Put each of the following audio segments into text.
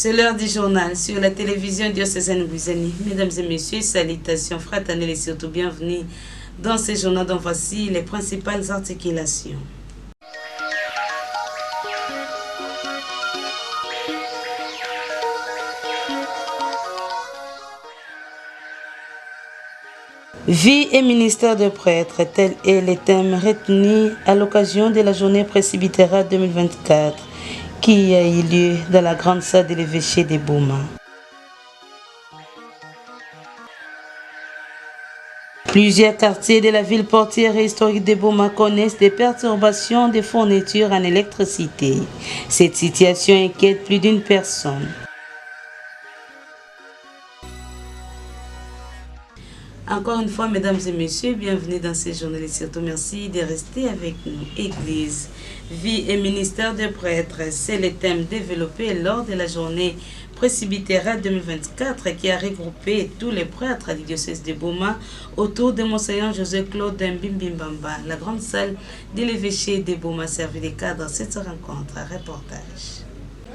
C'est l'heure du journal sur la télévision diocésaine Buzani. Mesdames et messieurs, salutations fraternelles et surtout bienvenue dans ce journal dont voici les principales articulations. Vie et ministère de prêtres, tel est le thème retenu à l'occasion de la journée presbytérale 2024 qui a eu lieu dans la grande salle de l'évêché de Boma. Plusieurs quartiers de la ville portière et historique de Boma connaissent des perturbations de fourniture en électricité. Cette situation inquiète plus d'une personne. Encore une fois, mesdames et messieurs, bienvenue dans ces journaux et surtout merci de rester avec nous. Église, vie et ministère de prêtres, c'est le thème développé lors de la journée presbytérale 2024 qui a regroupé tous les prêtres du diocèse de Boma autour de Monseigneur José-Claude Mbimbimbamba. La grande salle de l'évêché de Boma servi de cadre à cette rencontre. Reportage.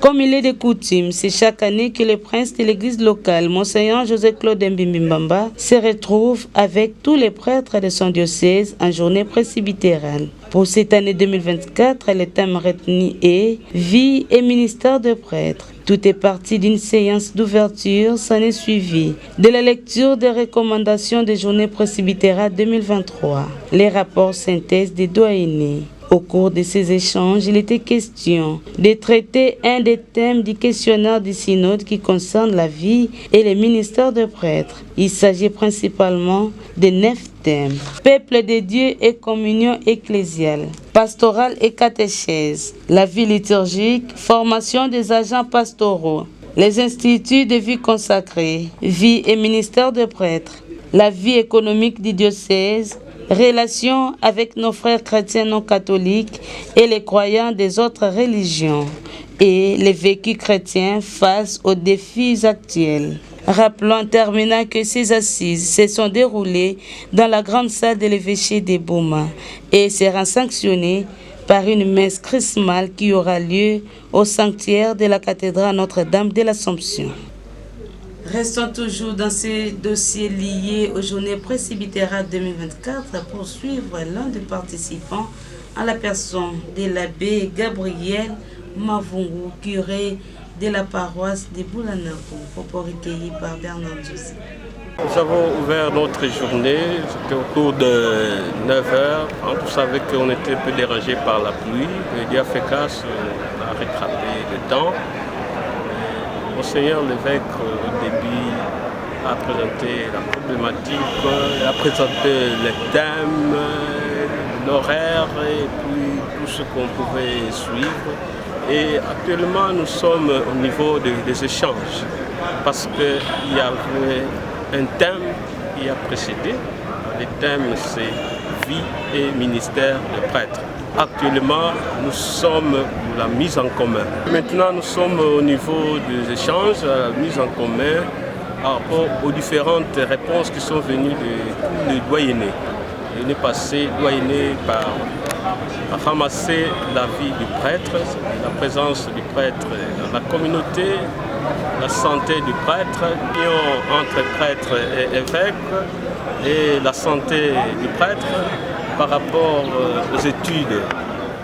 Comme il est de coutume, c'est chaque année que le prince de l'église locale, Monseigneur José-Claude Mbimbimbamba, se retrouve avec tous les prêtres de son diocèse en journée presbytérale. Pour cette année 2024, le thème retenu est « Vie et ministère de prêtres ». Tout est parti d'une séance d'ouverture, s'en est suivi de la lecture des recommandations des journées presbytérales 2023, les rapports synthèse des doyennés. Au cours de ces échanges, il était question de traiter un des thèmes du questionnaire du synode qui concerne la vie et les ministères de prêtres. Il s'agit principalement de 9 thèmes. Peuple de Dieu et communion ecclésiale, pastorale et catéchèse, la vie liturgique, formation des agents pastoraux, les instituts de vie consacrée, vie et ministère de prêtres, la vie économique du diocèse, relations avec nos frères chrétiens non catholiques et les croyants des autres religions et les vécus chrétiens face aux défis actuels. Rappelons en terminant que ces assises se sont déroulées dans la grande salle de l'évêché de Boma et seront sanctionnées par une messe chrismale qui aura lieu au sanctuaire de la cathédrale Notre-Dame de l'Assomption. Restons toujours dans ces dossiers liés aux journées presbytérales 2024 pour suivre l'un des participants à la personne de l'abbé Gabriel Mavungu, curé de la paroisse de Boulanako, propos recueillis par Bernard José. Nous avons ouvert notre journée, c'était autour de 9h. Vous savez qu'on était un peu dérangé par la pluie. Le diaphécas a rattrapé le temps. Monseigneur l'évêque, au début, a présenté la problématique, a présenté les thèmes, l'horaire et puis tout ce qu'on pouvait suivre. Et actuellement, nous sommes au niveau des échanges parce qu'il y avait un thème qui a précédé. Le thème, c'est vie et ministère de prêtres. Actuellement, nous sommes dans la mise en commun. Maintenant, nous sommes au niveau des échanges, la mise en commun par rapport aux différentes réponses qui sont venues de tous les doyennés. L'année passée, doyennés par ramasser la vie du prêtre, la présence du prêtre dans la communauté, la santé du prêtre, l'union entre prêtre et évêque et la santé du prêtre par rapport aux études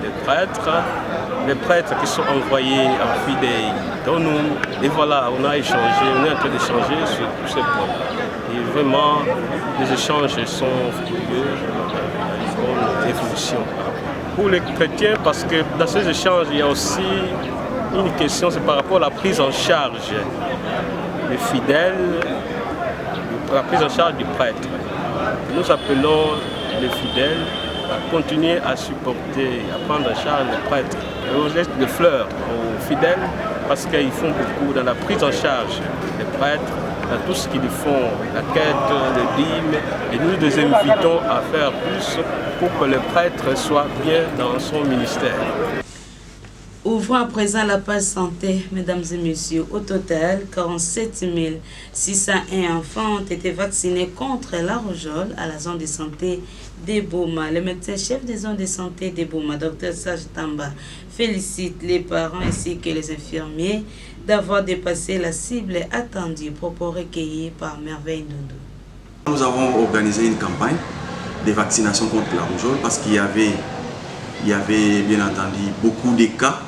des prêtres, les prêtres qui sont envoyés en fidèle dans nous. Et voilà, on a échangé, on est en train d'échanger sur tous ces points. Et vraiment, les échanges sont fructueux, une bonne évolution. Pour les chrétiens, parce que dans ces échanges, il y a aussi une question, c'est par rapport à la prise en charge des fidèles, la prise en charge du prêtre. Nous appelons les fidèles à continuer à supporter, à prendre en charge les prêtres. Et on laisse des fleurs aux fidèles parce qu'ils font beaucoup dans la prise en charge des prêtres, dans tout ce qu'ils font, la quête, le dîme. Et nous les invitons à faire plus pour que le prêtre soit bien dans son ministère. Ouvrons à présent la page santé, mesdames et messieurs. Au total, 47 601 enfants ont été vaccinés contre la rougeole à la zone de santé de Boma. Le médecin-chef des zones de santé de Boma, Dr Serge Tamba, félicite les parents ainsi que les infirmiers d'avoir dépassé la cible attendue. Propos recueillis par Merveille Doudou. Nous avons organisé une campagne de vaccination contre la rougeole parce qu'il y avait bien entendu beaucoup de cas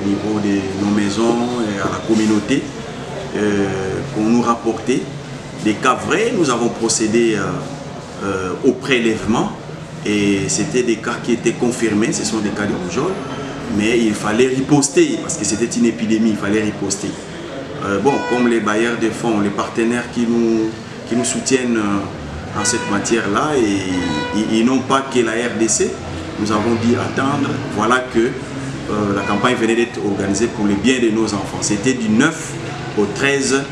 au niveau de nos maisons et à la communauté qu'on nous rapportait. Des cas vrais, nous avons procédé au prélèvement et c'était des cas qui étaient confirmés, ce sont des cas de rougeole, mais il fallait riposter parce que c'était une épidémie, il fallait riposter. Bon, comme les bailleurs de fonds, les partenaires qui nous soutiennent en cette matière-là, et ils n'ont pas que la RDC, nous avons dit attendre, voilà que la campagne venait d'être organisée pour le bien de nos enfants. C'était du 9 au 13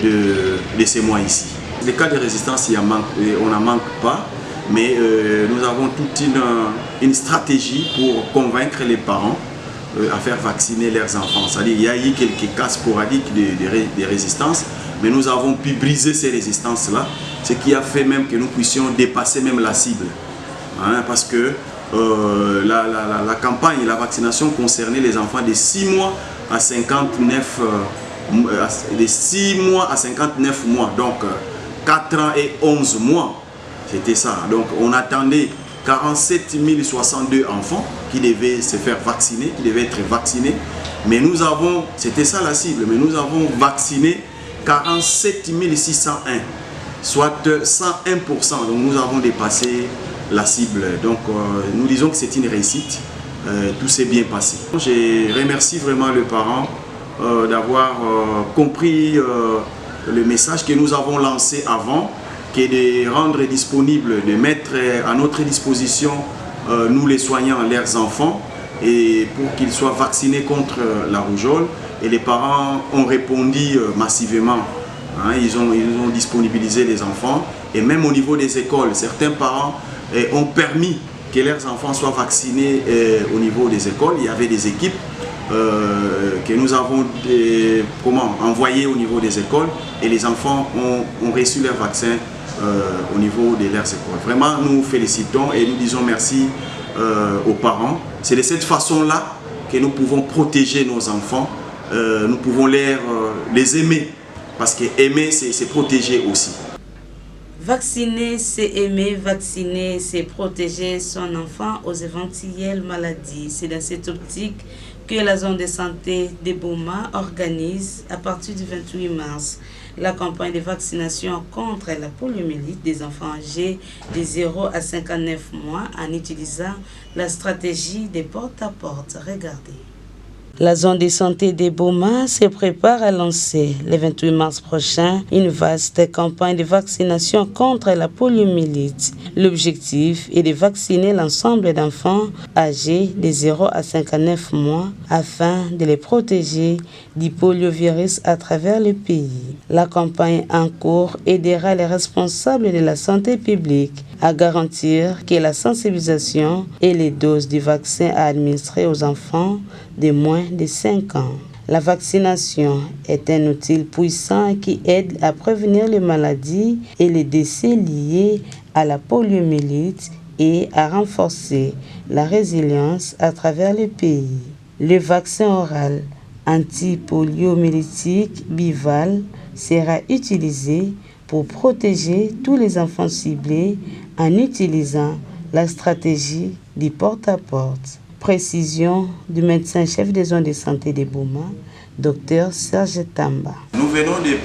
de ces mois ici. Les cas de résistance, on n'en manque pas, mais nous avons toute une stratégie pour convaincre les parents à faire vacciner leurs enfants. C'est-à-dire qu'il y a eu quelques cas sporadiques de résistance, mais nous avons pu briser ces résistances-là, ce qui a fait même que nous puissions dépasser même la cible. Hein, parce que la campagne, la vaccination concernait les enfants de 6 mois à 59 mois, donc 4 ans et 11 mois, c'était ça. Donc on attendait 47 062 enfants qui devaient se faire vacciner, qui devaient être vaccinés, mais nous avons, c'était ça la cible, mais nous avons vacciné 47 601, soit 101%, donc nous avons dépassé la cible. Donc nous disons que c'est une réussite, tout s'est bien passé. Je remercie vraiment le parent d'avoir compris le message que nous avons lancé avant, qui est de rendre disponible, de mettre à notre disposition, nous les soignants, leurs enfants, et pour qu'ils soient vaccinés contre la rougeole. Et les parents ont répondu massivement. Hein, ils ont disponibilisé les enfants. Et même au niveau des écoles, certains parents ont permis que leurs enfants soient vaccinés au niveau des écoles. Il y avait des équipes que nous avons envoyées au niveau des écoles. Et les enfants ont reçu leur vaccin au niveau de leurs écoles. Vraiment, nous félicitons et nous disons merci aux parents. C'est de cette façon-là que nous pouvons protéger nos enfants. Nous pouvons les aimer, parce que aimer, c'est protéger aussi. Vacciner, c'est aimer, vacciner, c'est protéger son enfant aux éventuelles maladies. C'est dans cette optique que la zone de santé de Boma organise à partir du 28 mars la campagne de vaccination contre la poliomyélite des enfants âgés de 0 à 59 mois en utilisant la stratégie des porte-à-porte. Regardez. La zone de santé de Boma se prépare à lancer le 28 mars prochain une vaste campagne de vaccination contre la poliomyélite. L'objectif est de vacciner l'ensemble d'enfants âgés de 0 à 59 mois afin de les protéger du poliovirus à travers le pays. La campagne en cours aidera les responsables de la santé publique à garantir que la sensibilisation et les doses du vaccin à administrer aux enfants de moins de 5 ans. La vaccination est un outil puissant qui aide à prévenir les maladies et les décès liés à la poliomyélite et à renforcer la résilience à travers le pays. Le vaccin oral antipoliomyélitique Bival sera utilisé pour protéger tous les enfants ciblés en utilisant la stratégie du porte-à-porte. Précision du médecin-chef des zones de santé de Boma, Dr Serge Tamba. Nous venons de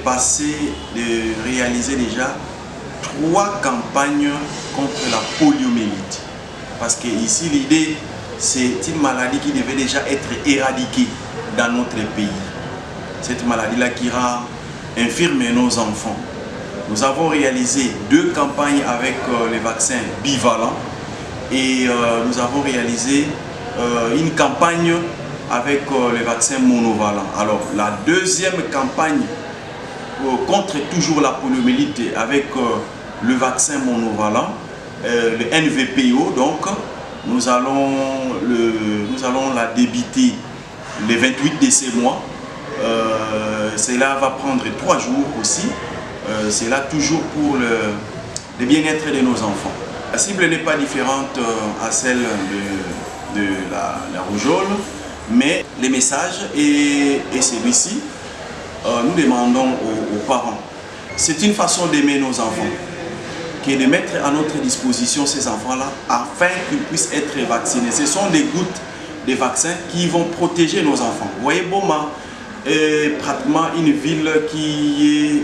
réaliser déjà 3 campagnes contre la poliomyélite. Parce que ici, l'idée, c'est une maladie qui devait déjà être éradiquée dans notre pays. Cette maladie-là qui rend infirmes nos enfants. Nous avons réalisé 2 campagnes avec les vaccins bivalents et nous avons réalisé une campagne avec les vaccins monovalents. Alors la deuxième campagne contre toujours la poliomyélite avec le vaccin monovalent, le NVPO, donc nous allons la débiter le 28 de ce mois. Cela va prendre 3 jours aussi. C'est là toujours pour le bien-être de nos enfants. La cible n'est pas différente à celle de la rougeole. Mais les messages et celui-ci, nous demandons aux parents. C'est une façon d'aimer nos enfants, qui est de mettre à notre disposition ces enfants-là afin qu'ils puissent être vaccinés. Ce sont des gouttes de vaccins qui vont protéger nos enfants. Vous voyez, Boma est pratiquement une ville qui est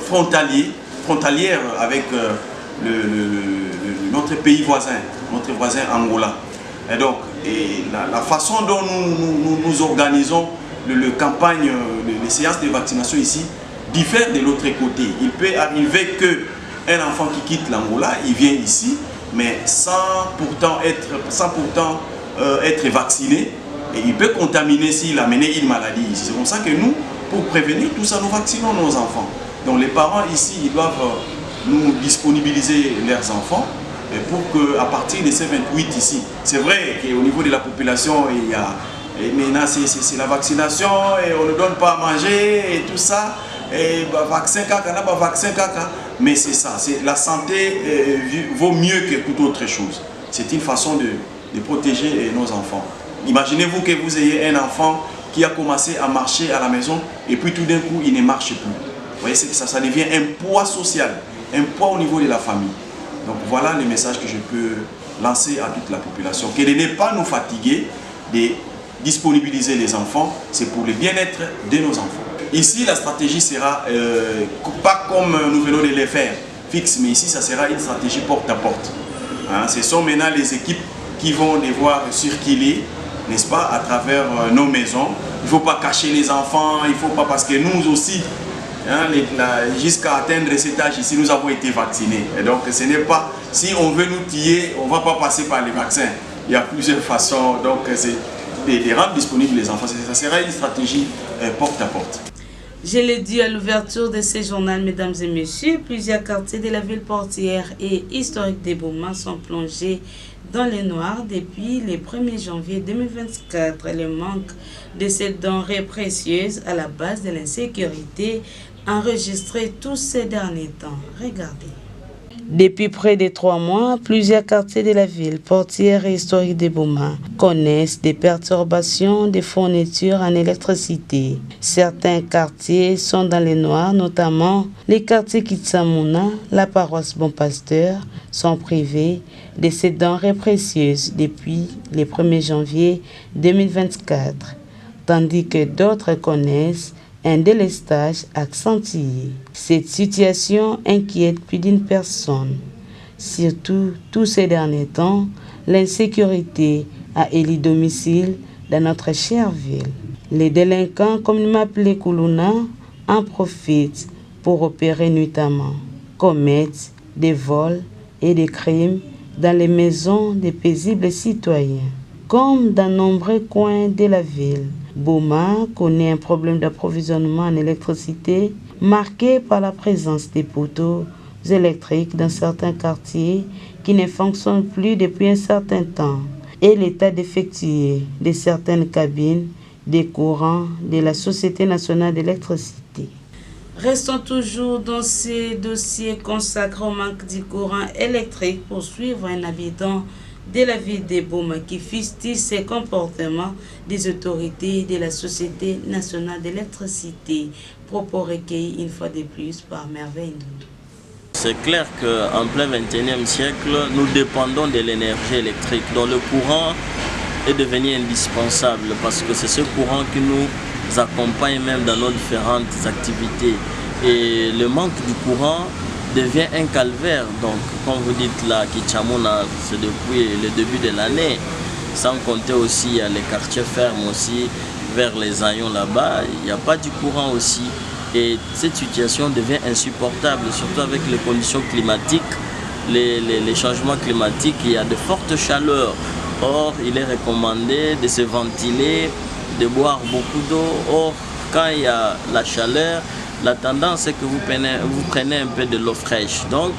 frontalière avec notre pays voisin, notre voisin Angola. Et donc, la façon dont nous organisons les campagnes, les séances de vaccination ici, diffère de l'autre côté. Il peut arriver qu'un enfant qui quitte l'Angola, il vient ici, mais sans pourtant être vacciné, et il peut contaminer s'il a mené une maladie ici. C'est pour ça que nous, pour prévenir tout ça, nous vaccinons nos enfants. Donc les parents ici, ils doivent nous disponibiliser leurs enfants pour qu'à partir de ces 28 ici, c'est vrai qu'au niveau de la population, il y a, maintenant c'est la vaccination et on ne donne pas à manger et tout ça, et vaccin caca, pas vaccin caca, mais c'est ça, la santé vaut mieux que toute autre chose. C'est une façon de protéger nos enfants. Imaginez-vous que vous ayez un enfant qui a commencé à marcher à la maison et puis tout d'un coup il ne marche plus. Vous voyez, ça devient un poids social, un poids au niveau de la famille. Donc voilà le message que je peux lancer à toute la population, que de ne pas nous fatiguer, de disponibiliser les enfants, c'est pour le bien-être de nos enfants. Ici, la stratégie sera pas comme nous venons de le faire, fixe, mais ici, ça sera une stratégie porte à porte. Hein, ce sont maintenant les équipes qui vont devoir circuler, n'est-ce pas, à travers nos maisons. Il ne faut pas cacher les enfants, il ne faut pas, parce que nous aussi, hein, jusqu'à atteindre cet âge ici, nous avons été vaccinés. Et donc, ce n'est pas, si on veut nous tuer, on ne va pas passer par les vaccins. Il y a plusieurs façons, donc c'est de rendre disponibles les enfants. Ça sera une stratégie porte à porte. Je l'ai dit à l'ouverture de ce journal, mesdames et messieurs, plusieurs quartiers de la ville portière et historique des Boma sont plongés dans le noir depuis le 1er janvier 2024. Le manque de ces denrées précieuses à la base de l'insécurité enregistré tous ces derniers temps. Regardez. Depuis près de 3 mois, plusieurs quartiers de la ville portière et historique de Boma connaissent des perturbations de fourniture en électricité. Certains quartiers sont dans le noir, notamment les quartiers Kitsamuna, la paroisse Bon Pasteur, sont privés de ces denrées précieuses depuis le 1er janvier 2024, tandis que d'autres connaissent un délestage accentué. Cette situation inquiète plus d'une personne. Surtout, tous ces derniers temps, l'insécurité a élu domicile dans notre chère ville. Les délinquants, comme nous m'appelons Koulouna, en profitent pour opérer nuitamment, commettre des vols et des crimes dans les maisons des paisibles citoyens. Comme dans nombreux coins de la ville, Boma connaît un problème d'approvisionnement en électricité marqué par la présence des poteaux électriques dans certains quartiers qui ne fonctionnent plus depuis un certain temps et l'état défectueux de certaines cabines des courants de la Société nationale d'électricité. Restons toujours dans ces dossiers consacrés au manque du courant électrique pour suivre un habitant de la ville de Boma qui fustige ces comportements des autorités de la Société nationale d'électricité. Propos recueillis une fois de plus par Merveille Ndoundou. C'est clair qu'en plein 21e siècle, nous dépendons de l'énergie électrique, dont le courant est devenu indispensable parce que c'est ce courant qui nous accompagne même dans nos différentes activités. Et le manque du courant devient un calvaire. Donc, comme vous dites là, Kitsamuna, c'est depuis le début de l'année. Sans compter aussi, il y a les quartiers fermes aussi, vers les Aillons là-bas, il n'y a pas du courant aussi. Et cette situation devient insupportable, surtout avec les conditions climatiques, les changements climatiques. Il y a de fortes chaleurs. Or, il est recommandé de se ventiler, de boire beaucoup d'eau. Or, quand il y a la chaleur, la tendance est que vous prenez un peu de l'eau fraîche. Donc,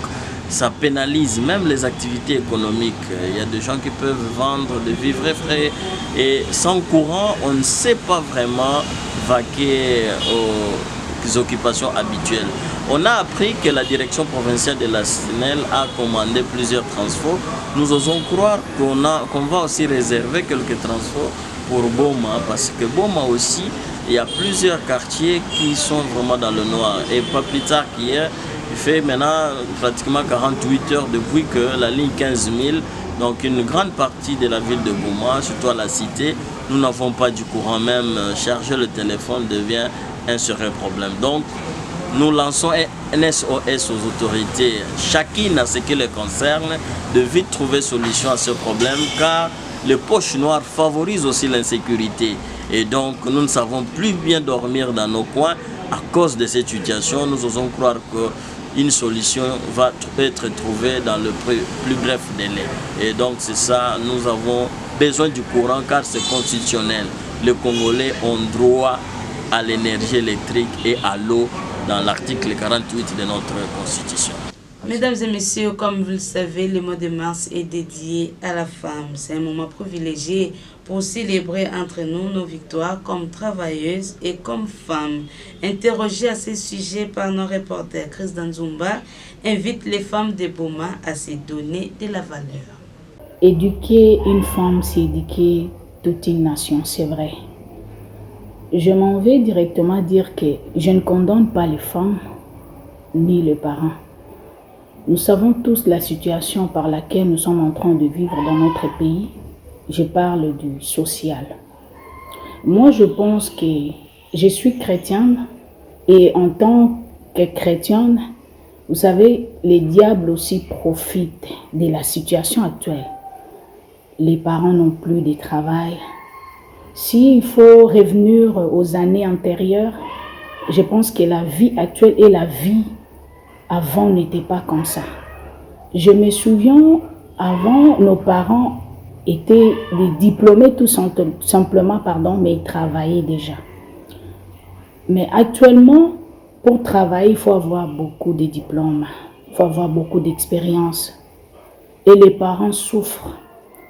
ça pénalise même les activités économiques. Il y a des gens qui peuvent vendre des vivres frais. Et sans courant, on ne sait pas vraiment vaquer aux occupations habituelles. On a appris que la direction provinciale de la SNEL a commandé plusieurs transports. Nous osons croire qu'on va aussi réserver quelques transports pour Boma, parce que Boma aussi, il y a plusieurs quartiers qui sont vraiment dans le noir. Et pas plus tard qu'hier, il fait maintenant pratiquement 48 heures depuis que la ligne 15 000, donc une grande partie de la ville de Boma, surtout à la cité, nous n'avons pas du courant. Même charger le téléphone devient un sérieux problème. Donc, nous lançons un SOS aux autorités, chacune à ce qui les concerne, de vite trouver solution à ce problème, car les poches noires favorisent aussi l'insécurité. Et donc, nous ne savons plus bien dormir dans nos coins à cause de cette situation. Nous osons croire qu'une solution va être trouvée dans le plus bref délai. Et donc, c'est ça, nous avons besoin du courant car c'est constitutionnel. Les Congolais ont droit à l'énergie électrique et à l'eau dans l'article 48 de notre Constitution. Mesdames et messieurs, comme vous le savez, le mois de mars est dédié à la femme. C'est un moment privilégié pour célébrer entre nous nos victoires comme travailleuses et comme femmes. Interrogés à ce sujet par nos reporters, Chris Danzumba invite les femmes de Boma à se donner de la valeur. Éduquer une femme, c'est éduquer toute une nation, c'est vrai. Je m'en vais directement dire que je ne condamne pas les femmes ni les parents. Nous savons tous la situation par laquelle nous sommes en train de vivre dans notre pays. Je parle du social. Moi, je pense que je suis chrétienne et en tant que chrétienne, vous savez, les diables aussi profitent de la situation actuelle. Les parents n'ont plus de travail. S'il faut revenir aux années antérieures, je pense que la vie actuelle et la vie avant n'était pas comme ça. Je me souviens, avant, nos parents étaient des diplômés tout simplement, mais ils travaillaient déjà. Mais actuellement, pour travailler, il faut avoir beaucoup de diplômes, il faut avoir beaucoup d'expérience. Et les parents souffrent.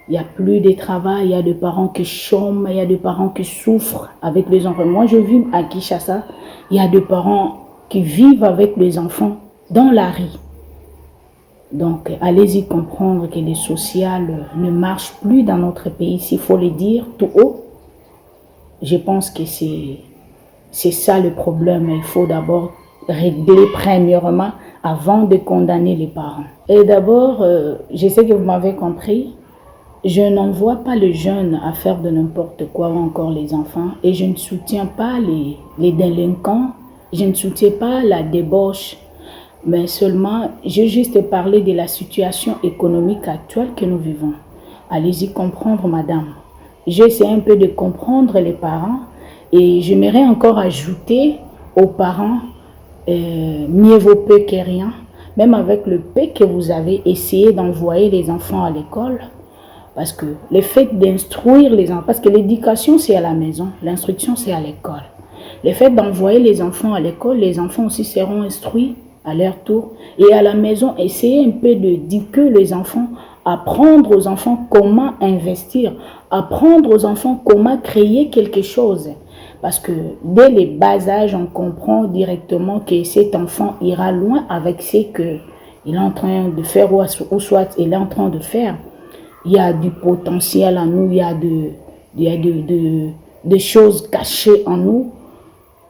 Il n'y a plus de travail, il y a des parents qui chôment, il y a des parents qui souffrent avec les enfants. Moi, je vis à Kinshasa, il y a des parents qui vivent avec les enfants dans la rue. Donc, allez-y comprendre que le social ne marche plus dans notre pays, s'il faut le dire tout haut. Je pense que c'est ça le problème. Il faut d'abord régler premièrement avant de condamner les parents. Et d'abord, je sais que vous m'avez compris, je n'envoie pas les jeunes à faire de n'importe quoi, ou encore les enfants, et je ne soutiens pas les délinquants, je ne soutiens pas la débauche, mais seulement, j'ai juste parlé de la situation économique actuelle que nous vivons. Allez-y comprendre, madame. J'essaie un peu de comprendre les parents, et j'aimerais encore ajouter aux parents, mieux vaut peu que rien, même avec le peu que vous avez essayé d'envoyer les enfants à l'école. Parce que le fait d'instruire les enfants, parce que l'éducation c'est à la maison, l'instruction c'est à l'école. Le fait d'envoyer les enfants à l'école, les enfants aussi seront instruits à leur tour. Et à la maison, essayez un peu d'éduquer les enfants, apprendre aux enfants comment investir, apprendre aux enfants comment créer quelque chose. Parce que dès les bas âges, on comprend directement que cet enfant ira loin avec ce qu'il est en train de faire ou soit il est en train de faire. Il y a du potentiel en nous, il y a des choses cachées en nous.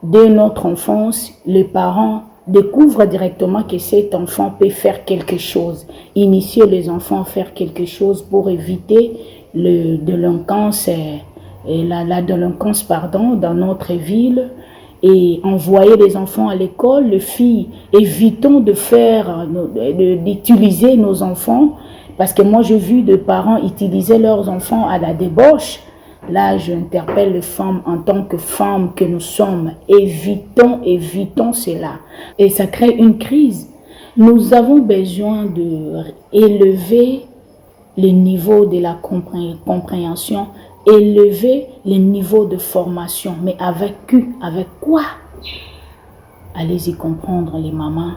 Dès notre enfance, les parents découvrent directement que cet enfant peut faire quelque chose. Initier les enfants à faire quelque chose pour éviter la délinquance dans notre ville. Et envoyer les enfants à l'école, les filles, évitons d'utiliser nos enfants. Parce que moi, j'ai vu des parents utiliser leurs enfants à la débauche. Là, j'interpelle les femmes en tant que femmes que nous sommes. Évitons cela. Et ça crée une crise. Nous avons besoin d'élever le niveau de la compréhension, élever le niveau de formation. Mais avec quoi? Allez-y comprendre les mamans.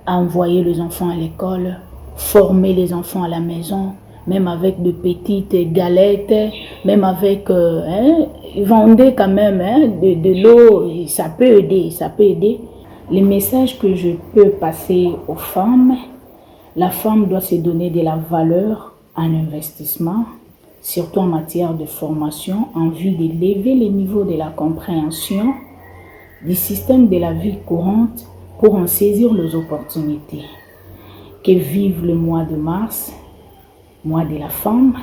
Envoyer les enfants à l'école. Former les enfants à la maison, même avec de petites galettes, même avec, vendez quand même de l'eau, ça peut aider. Le message que je peux passer aux femmes, la femme doit se donner de la valeur en investissement, surtout en matière de formation, en vue d'élever les niveaux de la compréhension du système de la vie courante pour en saisir les opportunités. Que vive le mois de mars, mois de la femme,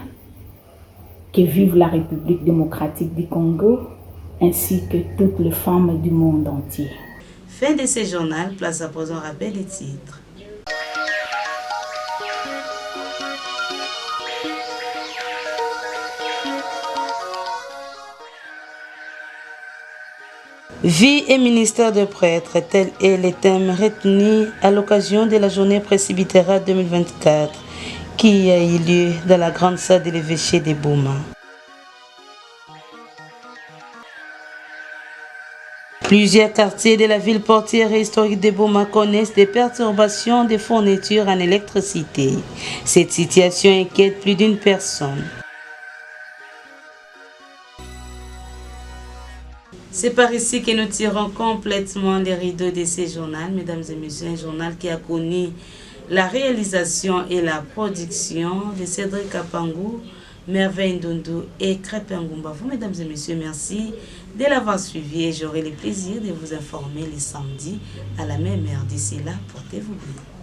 que vive la République démocratique du Congo, ainsi que toutes les femmes du monde entier. Fin de ce journal, place à présent rappel des titres. Vie et ministère de prêtres, tel est le thème retenu à l'occasion de la journée presbytérale 2024 qui a eu lieu dans la grande salle de l'évêché de Boma. Plusieurs quartiers de la ville portière et historique de Boma connaissent des perturbations de fourniture en électricité. Cette situation inquiète plus d'une personne. C'est par ici que nous tirons complètement les rideaux de ce journal, mesdames et messieurs, un journal qui a connu la réalisation et la production de Cédric Kapangou, Merveille Ndundu et Crépin Ngumba. Vous, mesdames et messieurs, merci de l'avoir suivi et j'aurai le plaisir de vous informer les samedis à la même heure. D'ici là, portez-vous bien.